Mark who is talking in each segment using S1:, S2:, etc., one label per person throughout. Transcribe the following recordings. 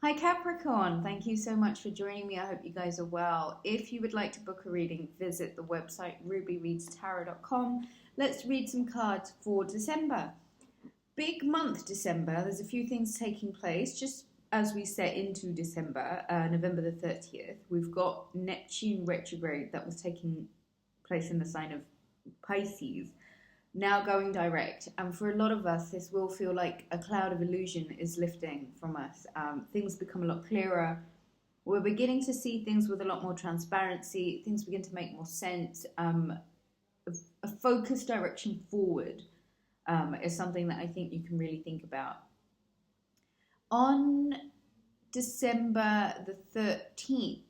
S1: Hi Capricorn, thank you so much for joining me. I hope you guys are well. If you would like to book a reading, visit the website rubyreadstarot.com. Let's read some cards for December. Big month December. There's a few things taking place just as we set into December, November the 30th. We've got Neptune retrograde that was taking place in the sign of Pisces, now going direct, and for a lot of us this will feel like a cloud of illusion is lifting from us. Things become a lot clearer. We're beginning to see things with a lot more transparency. Things begin to make more sense. A focused direction forward is something that I think you can really think about. On December the 13th,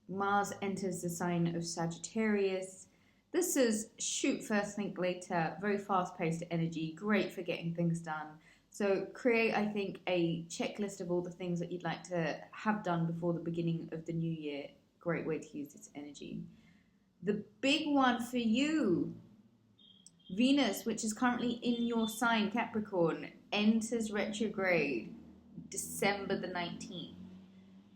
S1: Mars enters the sign of Sagittarius. This is shoot first, think later, very fast-paced energy, great for getting things done. So create, I think, a checklist of all the things that you'd like to have done before the beginning of the new year. Great way to use this energy. The big one for you, Venus, which is currently in your sign, Capricorn, enters retrograde December the 19th.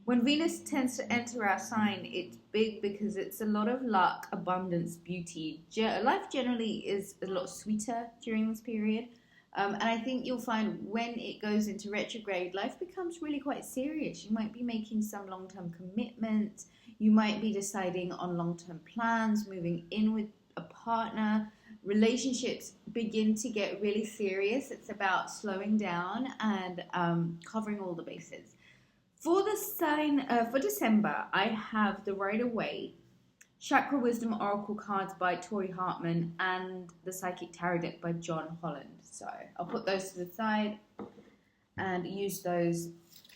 S1: When Venus tends to enter our sign, it's big because it's a lot of luck, abundance, beauty. Life generally is a lot sweeter during this period. And I think you'll find when it goes into retrograde, life becomes really quite serious. You might be making some long-term commitments. You might be deciding on long-term plans, moving in with a partner. Relationships begin to get really serious. It's about slowing down and covering all the bases. For the sign for December, I have the Waite, Chakra Wisdom Oracle cards by Tori Hartman, and the Psychic Tarot deck by John Holland. So I'll put those to the side and use those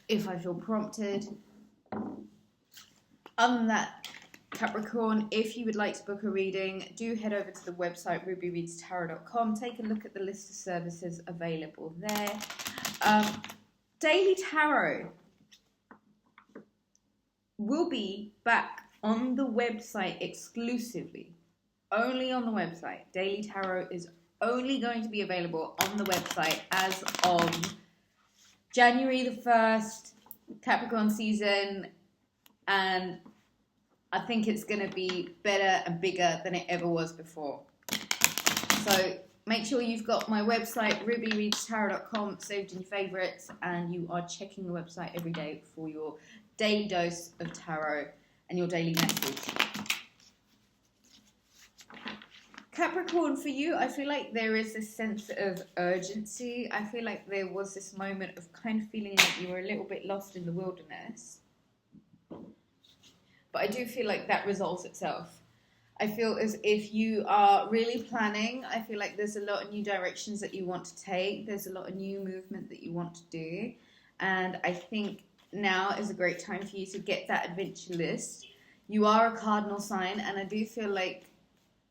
S1: if I feel prompted. Other than that, Capricorn, if you would like to book a reading, do head over to the website rubyreadstarot.com. Take a look at the list of services available there. Daily Tarot will be back on the website exclusively. Only on the website. Daily Tarot is only going to be available on the website as of January the 1st, Capricorn season, and I think it's going to be better and bigger than it ever was before. So make sure you've got my website, rubyreadstarot.com, saved in your favorites, and you are checking the website every day for your daily dose of tarot and your daily message. Capricorn, for you, I feel like there is this sense of urgency. I feel like there was this moment of kind of feeling like you were a little bit lost in the wilderness. But I do feel like that resolves itself. I feel as if you are really planning. I feel like there's a lot of new directions that you want to take. There's a lot of new movement that you want to do. And I think now is a great time for you to get that adventure list. You are a cardinal sign, and I do feel like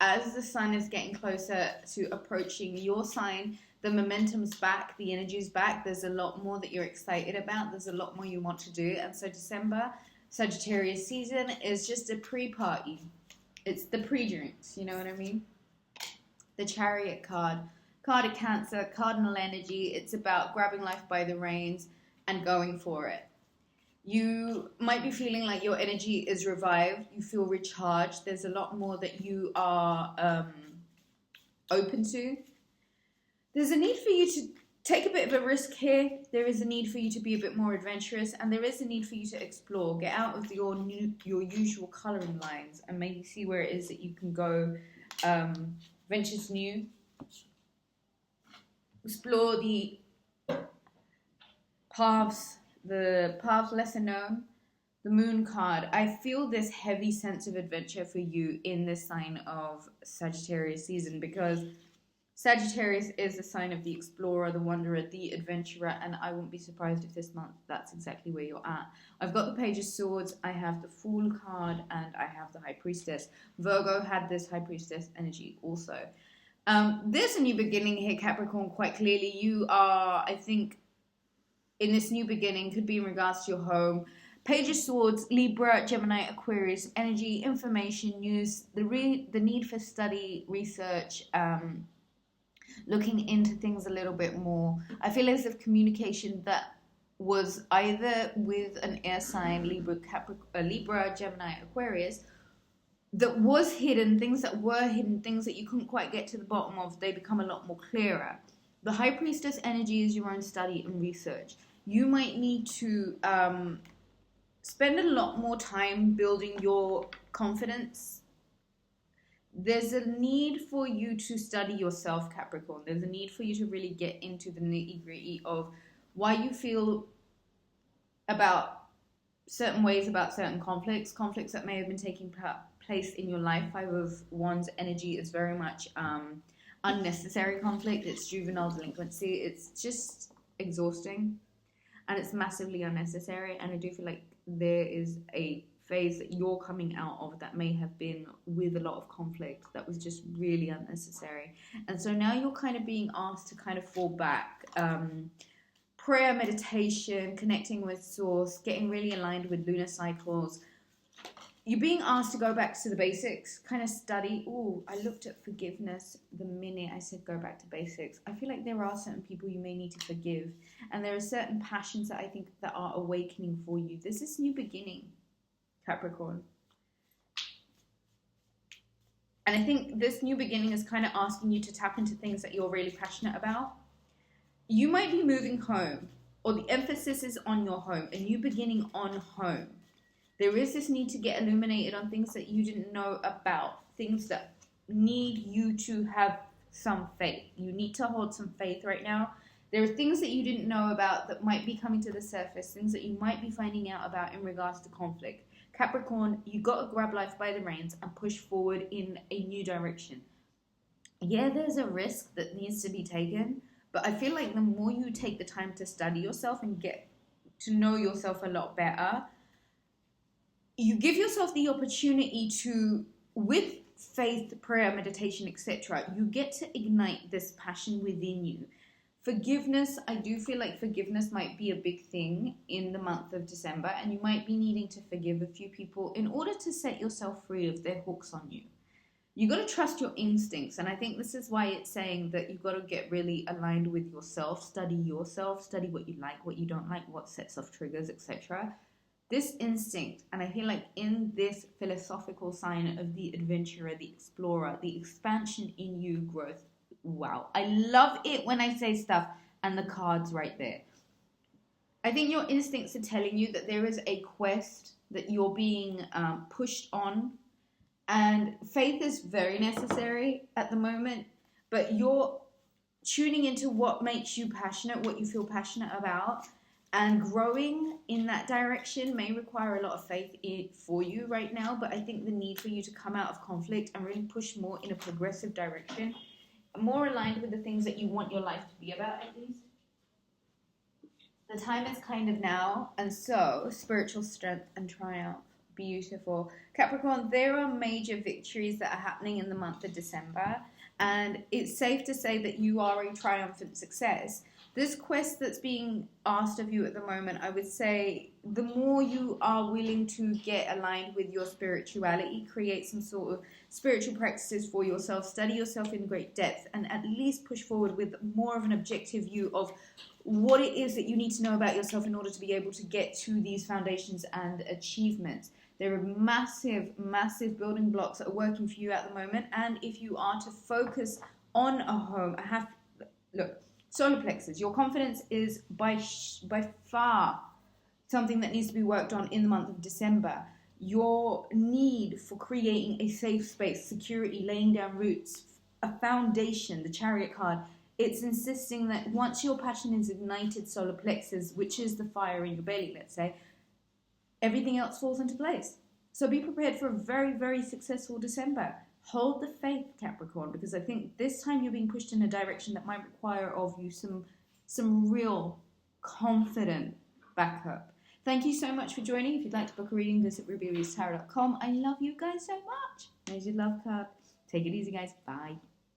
S1: as the sun is getting closer to approaching your sign, the momentum's back, the energy's back. There's a lot more that you're excited about. There's a lot more you want to do. And so December, Sagittarius season, is just a pre-party. It's the pre-drinks, you know what I mean? The Chariot card of Cancer, cardinal energy. It's about grabbing life by the reins and going for it. You might be feeling like your energy is revived. You feel recharged. There's a lot more that you are open to. There's a need for you to take a bit of a risk here. There is a need for you to be a bit more adventurous, and there is a need for you to explore. Get out of your usual colouring lines and maybe see where it is that you can go. Ventures new. Explore the paths lesser known. The Moon card. I feel this heavy sense of adventure for you in this sign of Sagittarius season, because Sagittarius is the sign of the explorer, the wanderer, the adventurer, and I wouldn't be surprised if this month that's exactly where you're at. I've got the Page of Swords, I have the Fool card, and I have the High Priestess. Virgo had this High Priestess energy also. There's a new beginning here, Capricorn, quite clearly. You are, I think, in this new beginning, could be in regards to your home. Page of Swords, Libra, Gemini, Aquarius, energy, information, news, the need for study, research, looking into things a little bit more. I feel as if communication that was either with an air sign, Libra, Gemini, Aquarius, that was hidden, things that were hidden, things that you couldn't quite get to the bottom of, they become a lot more clearer. The High Priestess energy is your own study and research. You might need to spend a lot more time building your confidence. There's a need for you to study yourself, Capricorn. There's a need for you to really get into the nitty-gritty of why you feel about certain ways about certain conflicts that may have been taking place in your life. 5 of Wands energy is very much unnecessary conflict. It's juvenile delinquency. It's just exhausting, and it's massively unnecessary. And I do feel like there is a phase that you're coming out of that may have been with a lot of conflict that was just really unnecessary. And so now you're kind of being asked to kind of fall back. Prayer, meditation, connecting with source, getting really aligned with lunar cycles. You're being asked to go back to the basics, kind of study. Oh, I looked at forgiveness the minute I said go back to basics. I feel like there are certain people you may need to forgive, and there are certain passions that I think that are awakening for you. This is new beginning, Capricorn. And I think this new beginning is kind of asking you to tap into things that you're really passionate about. You might be moving home, or the emphasis is on your home, a new beginning on home. There is this need to get illuminated on things that you didn't know about, things that need you to have some faith. You need to hold some faith right now. There are things that you didn't know about that might be coming to the surface, things that you might be finding out about in regards to conflict. Capricorn, you got to grab life by the reins and push forward in a new direction. Yeah, there's a risk that needs to be taken, but I feel like the more you take the time to study yourself and get to know yourself a lot better, you give yourself the opportunity to, with faith, prayer, meditation, etc., you get to ignite this passion within you. Forgiveness, I do feel like forgiveness might be a big thing in the month of December, and you might be needing to forgive a few people in order to set yourself free of their hooks on you. You got to trust your instincts, and I think this is why it's saying that you've got to get really aligned with yourself, study what you like, what you don't like, what sets off triggers, etc. This instinct, and I feel like in this philosophical sign of the adventurer, the explorer, the expansion in you growth. Wow, I love it when I say stuff and the cards right there. I think your instincts are telling you that there is a quest that you're being pushed on, and faith is very necessary at the moment, but you're tuning into what makes you passionate, what you feel passionate about, and growing in that direction may require a lot of faith for you right now, but I think the need for you to come out of conflict and really push more in a progressive direction, more aligned with the things that you want your life to be about, at least. The time is kind of now, and so spiritual strength and triumph. Beautiful. Capricorn, there are major victories that are happening in the month of December, and it's safe to say that you are a triumphant success. This quest that's being asked of you at the moment, I would say the more you are willing to get aligned with your spirituality, create some sort of spiritual practices for yourself, study yourself in great depth, and at least push forward with more of an objective view of what it is that you need to know about yourself in order to be able to get to these foundations and achievements. There are massive, massive building blocks that are working for you at the moment, and if you are to focus on a home, look, solar plexus, your confidence is by far something that needs to be worked on in the month of December. Your need for creating a safe space, security, laying down roots, a foundation, the Chariot card, it's insisting that once your passion is ignited, solar plexus, which is the fire in your belly, let's say, everything else falls into place. So be prepared for a very, very successful December. Hold the faith, Capricorn, because I think this time you're being pushed in a direction that might require of you some real confident backup. Thank you so much for joining. If you'd like to book a reading, visit rubyreadstarot.com. I love you guys so much. There's your love card. Take it easy, guys. Bye.